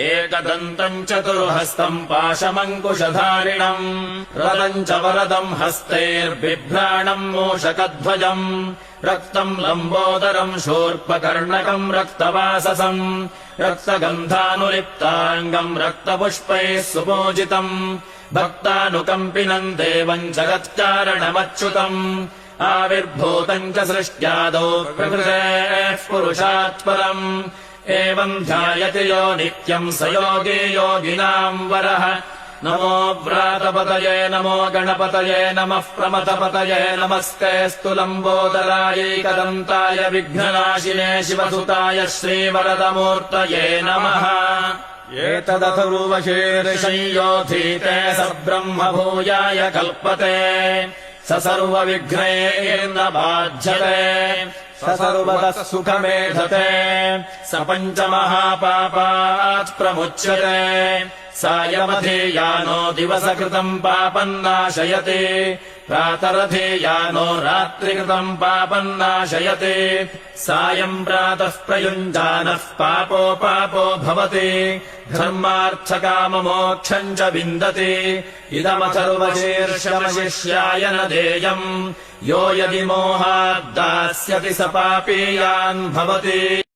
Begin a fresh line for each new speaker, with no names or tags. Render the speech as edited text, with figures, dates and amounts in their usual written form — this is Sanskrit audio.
एकदन्तम् चतुर्हस्तम् पाशमङ्कुशधारिणम् रदम् च वरदम् हस्तैर्बिभ्राणम् मूषकध्वजम् रक्तम् लम्बोदरम् शूर्पकर्णकम् रक्तवाससम् रक्तगन्धानुलिप्ताङ्गम् रक्तपुष्पैः सुपूजितम् भक्तानुकम्पिनम् देवम् जगत्कारणमच्युतम् आविर्भूतम् च सृष्ट्यादौ प्रकृतेः पुरुषात् परम् एवम् ध्यायति यो नित्यम् स योगी योगिनाम् वरः नमो व्रातपतये नमो गणपतये नमः प्रमथपतये नमस्तेऽस्तु लम्बोदरायैकदन्ताय विघ्ननाशिने शिवसुताय श्रीवरदमूर्तये नमः एतदथर्वशीर्षयोऽधीते स ब्रह्म भूयाय कल्पते स सर्वविघ्नैर्न बाध्यते स सर्वतः सुखमेधते स पञ्चमहापापात् प्रमुच्यते सायमधीयानो दिवसकृतम् पापम् नाशयति प्रातरधीयानो रात्रिकृतम् पापम् नाशयति सायम् प्रातः प्रयुञ्जानः पापो भवति धर्मार्थकाममोक्षम् च विन्दति इदमथर्वशीर्षमशिष्याय न देयम् यो यदि मोहाद्दास्यति स पापीयान् भवति।